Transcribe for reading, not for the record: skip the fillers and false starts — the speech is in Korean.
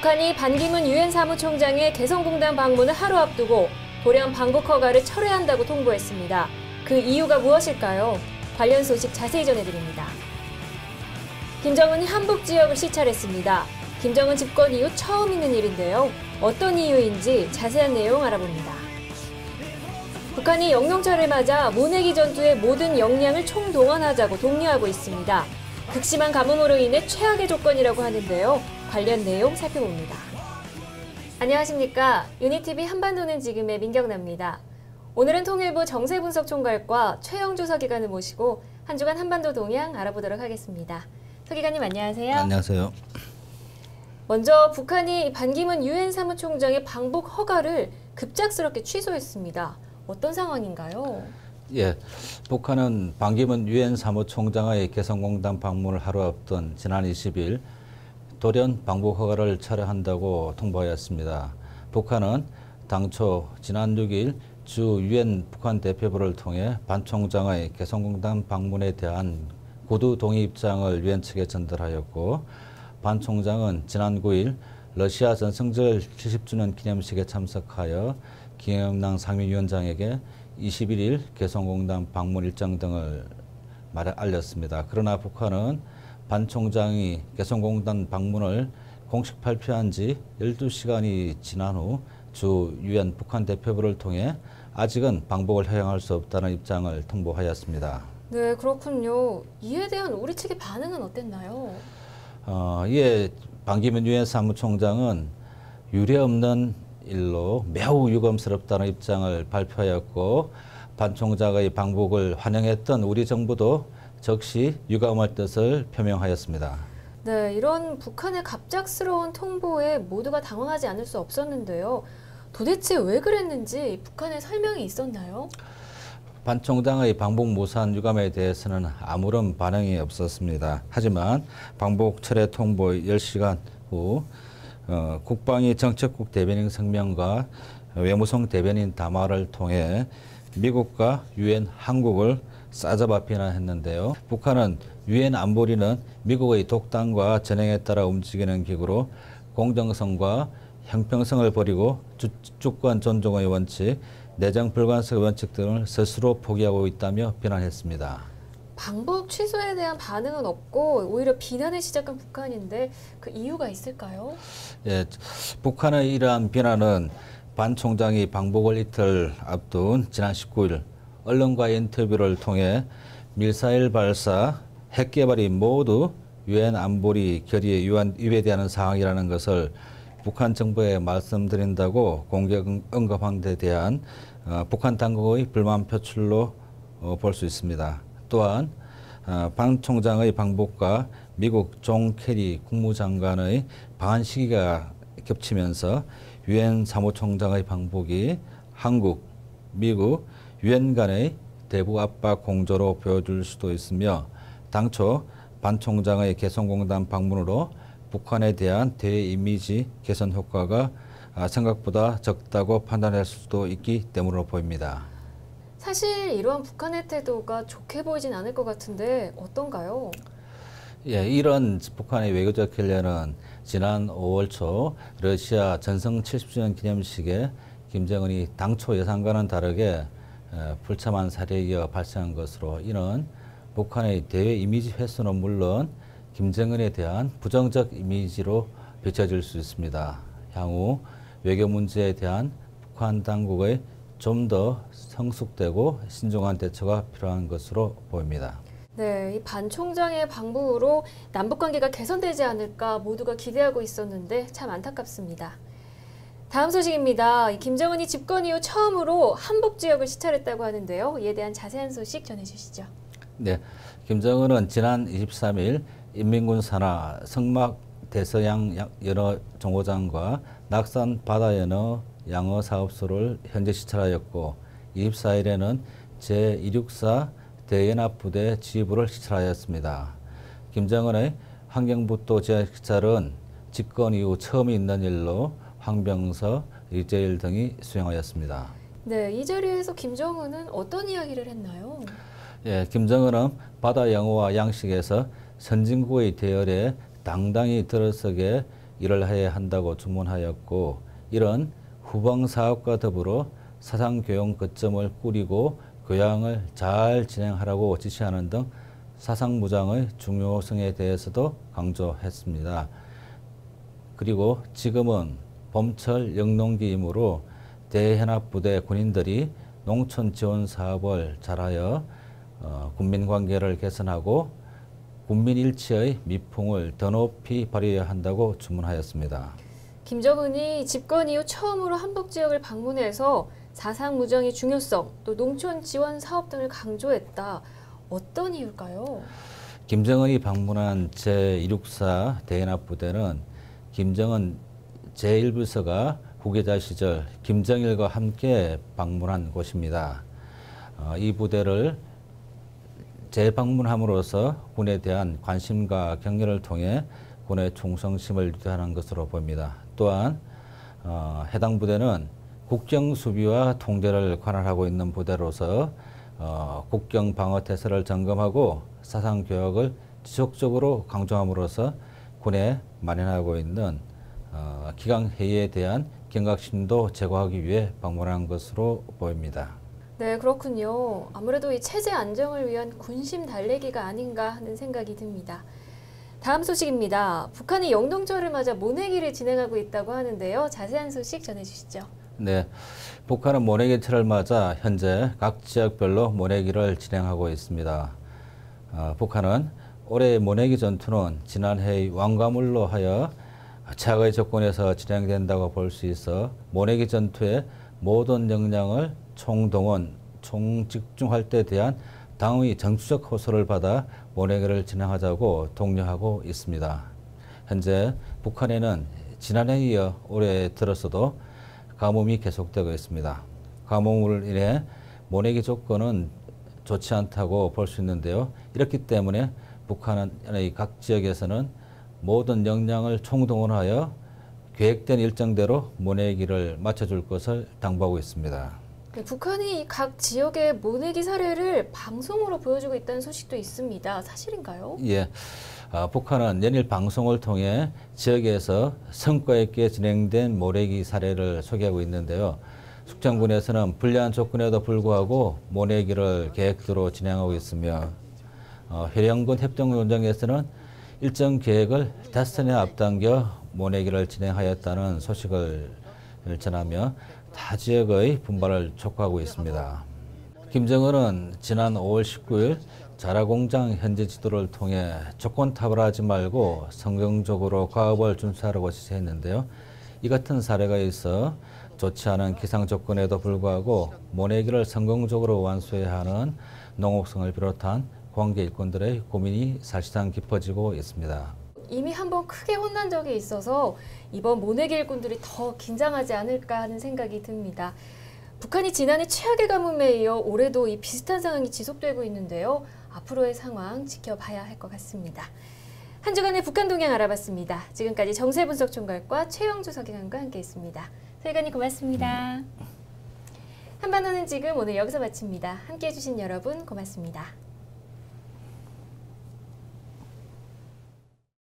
북한이 반기문 유엔 사무총장의 개성공단 방문을 하루 앞두고 돌연 방북 허가를 철회한다고 통보했습니다. 그 이유가 무엇일까요? 관련 소식 자세히 전해드립니다. 김정은이 한북 지역을 시찰했습니다. 김정은 집권 이후 처음 있는 일인데요. 어떤 이유인지 자세한 내용 알아봅니다. 북한이 영농철을 맞아 모내기 전투의 모든 역량을 총동원하자고 독려하고 있습니다. 극심한 가뭄으로 인해 최악의 조건이라고 하는데요. 관련 내용 살펴봅니다. 안녕하십니까. 유니TV 한반도는 지금의 민경나입니다. 오늘은 통일부 정세분석총괄과 최영주 서기관을 모시고 한 주간 한반도 동향 알아보도록 하겠습니다. 서기관님 안녕하세요. 안녕하세요. 먼저 북한이 반기문 유엔 사무총장의 방북 허가를 급작스럽게 취소했습니다. 어떤 상황인가요? 예, 북한은 반기문 유엔 사무총장의 개성공단 방문을 하루 앞둔 지난 20일 돌연 방북 허가를 철회한다고 통보하였습니다. 북한은 당초 지난 6일 주 유엔 북한 대표부를 통해 반 총장의 개성공단 방문에 대한 고두 동의 입장을 유엔 측에 전달하였고, 반 총장은 지난 9일 러시아 전승절 70주년 기념식에 참석하여 김영남 상임위원장에게 21일 개성공단 방문 일정 등을 알렸습니다. 그러나 북한은 반 총장이 개성공단 방문을 공식 발표한 지 12시간이 지난 후 주 유엔 북한 대표부를 통해 아직은 방북을 허용할 수 없다는 입장을 통보하였습니다. 네, 그렇군요. 이에 대한 우리 측의 반응은 어땠나요? 이에 반기문 유엔 사무총장은 유례없는 일로 매우 유감스럽다는 입장을 발표하였고, 반 총장의 방북을 환영했던 우리 정부도 즉시 유감할 뜻을 표명하였습니다. 네, 이런 북한의 갑작스러운 통보에 모두가 당황하지 않을 수 없었는데요. 도대체 왜 그랬는지 북한의 설명이 있었나요? 반 총장의 방북 무산 유감에 대해서는 아무런 반응이 없었습니다. 하지만 방북 철회 통보 10시간 후 국방위 정책국 대변인 성명과 외무성 대변인 담화를 통해 미국과 유엔 한국을 싸잡아 비난했는데요. 북한은 유엔 안보리는 미국의 독단과 전횡에 따라 움직이는 기구로 공정성과 형평성을 버리고 주권 존중의 원칙, 내정 불관성의 원칙 등을 스스로 포기하고 있다며 비난했습니다. 방북 취소에 대한 반응은 없고 오히려 비난을 시작한 북한인데 그 이유가 있을까요? 예, 북한의 이러한 비난은 반 총장이 방북을 이틀 앞둔 지난 19일 언론과의 인터뷰를 통해 밀사일 발사, 핵 개발이 모두 유엔 안보리 결의에 위배되는 상황이라는 것을 북한 정부에 말씀드린다고 공개 언급한 데 대한 북한 당국의 불만 표출로 볼 수 있습니다. 또한 반 총장의 방북과 미국 존 케리 국무장관의 방한 시기가 겹치면서 유엔 사무총장의 방북이 한국, 미국, 유엔 간의 대북 압박 공조로 보여줄 수도 있으며, 당초 반 총장의 개성공단 방문으로 북한에 대한 대이미지 개선 효과가 생각보다 적다고 판단할 수도 있기 때문으로 보입니다. 사실 이러한 북한의 태도가 좋게 보이진 않을 것 같은데 어떤가요? 예, 이런 북한의 외교적 결례는 지난 5월 초 러시아 전승 70주년 기념식에 김정은이 당초 예상과는 다르게 불참한 사례에 이어 발생한 것으로, 이는 북한의 대외 이미지 훼손은 물론 김정은에 대한 부정적 이미지로 비춰질 수 있습니다. 향후 외교 문제에 대한 북한 당국의 좀 더 성숙되고 신중한 대처가 필요한 것으로 보입니다. 네, 이 반 총장의 방북으로 남북관계가 개선되지 않을까 모두가 기대하고 있었는데 참 안타깝습니다. 다음 소식입니다. 김정은이 집권 이후 처음으로 한북 지역을 시찰했다고 하는데요. 이에 대한 자세한 소식 전해주시죠. 네, 김정은은 지난 23일 인민군 산하 성막 대서양 연어 정거장과 낙산 바다연어 양어 사업소를 현재 시찰하였고, 24일에는 제264 대연합부대 지휘부를 시찰하였습니다. 김정은의 환경북도 지역 시찰은 집권 이후 처음 있는 일로 황병서, 이재일 등이 수행하였습니다. 네, 이 자리에서 김정은은 어떤 이야기를 했나요? 예, 김정은은 바다 양어와 양식에서 선진국의 대열에 당당히 들어서게 일을 해야 한다고 주문하였고, 이런 후방 사업과 더불어 사상교양 거점을 꾸리고 교양을 잘 진행하라고 지시하는 등 사상무장의 중요성에 대해서도 강조했습니다. 그리고 지금은 봄철 영농기이므로 대hen합부대 군인들이 농촌 지원 사업을 잘하여 군민관계를 개선하고 군민일치의 미풍을 더 높이 발휘해야 한다고 주문하였습니다. 김정은이 집권 이후 처음으로 한북 지역을 방문해서 사상무장의 중요성, 또 농촌 지원 사업 등을 강조했다. 어떤 이유일까요? 김정은이 방문한 제264 대hen합부대는 김정은 제1부서가 후계자 시절 김정일과 함께 방문한 곳입니다. 이 부대를 재방문함으로써 군에 대한 관심과 격려를 통해 군의 충성심을 유지하는 것으로 보입니다. 또한 해당 부대는 국경 수비와 통제를 관할하고 있는 부대로서 국경 방어 태세를 점검하고 사상 교육을 지속적으로 강조함으로써 군에 만연하고 있는 기강 해이에 대한 경각심도 제고하기 위해 방문한 것으로 보입니다. 네, 그렇군요. 아무래도 이 체제 안정을 위한 군심 달래기가 아닌가 하는 생각이 듭니다. 다음 소식입니다. 북한이 영동절을 맞아 모내기를 진행하고 있다고 하는데요. 자세한 소식 전해주시죠. 네, 북한은 모내기철을 맞아 현재 각 지역별로 모내기를 진행하고 있습니다. 북한은 올해 모내기 전투는 지난해의 왕가물로 하여 최악의 조건에서 진행된다고 볼 수 있어 모내기 전투의 모든 역량을 총동원, 총집중할 때 대한 당의 정치적 호소를 받아 모내기를 진행하자고 독려하고 있습니다. 현재 북한에는 지난해에 이어 올해 들어서도 가뭄이 계속되고 있습니다. 가뭄으로 인해 모내기 조건은 좋지 않다고 볼 수 있는데요. 이렇기 때문에 북한의 각 지역에서는 모든 역량을 총동원하여 계획된 일정대로 모내기를 마쳐줄 것을 당부하고 있습니다. 네, 북한이 각 지역의 모내기 사례를 방송으로 보여주고 있다는 소식도 있습니다. 사실인가요? 예, 북한은 연일 방송을 통해 지역에서 성과 있게 진행된 모내기 사례를 소개하고 있는데요. 숙청군에서는 불리한 조건에도 불구하고 모내기를 계획대로 진행하고 있으며 해령군 협동훈련에서는 일정 계획을 대선에 앞당겨 모내기를 진행하였다는 소식을 전하며 타 지역의 분발을 촉구하고 있습니다. 김정은은 지난 5월 19일 자라공장 현지 지도를 통해 조건 타발하지 말고 성경적으로 과업을 준수하라고 지시했는데요. 이 같은 사례가 있어 좋지 않은 기상 조건에도 불구하고 모내기를 성공적으로 완수해야 하는 농업성을 비롯한 관계 일꾼들의 고민이 사실상 깊어지고 있습니다. 이미 한번 크게 혼난 적이 있어서 이번 모내기 일꾼들이 더 긴장하지 않을까 하는 생각이 듭니다. 북한이 지난해 최악의 가뭄에 이어 올해도 이 비슷한 상황이 지속되고 있는데요. 앞으로의 상황 지켜봐야 할 것 같습니다. 한 주간의 북한 동향 알아봤습니다. 지금까지 정세분석총괄과 최영주 서기관과 함께했습니다. 서기관님 고맙습니다. 한반도는 지금 오늘 여기서 마칩니다. 함께해 주신 여러분 고맙습니다.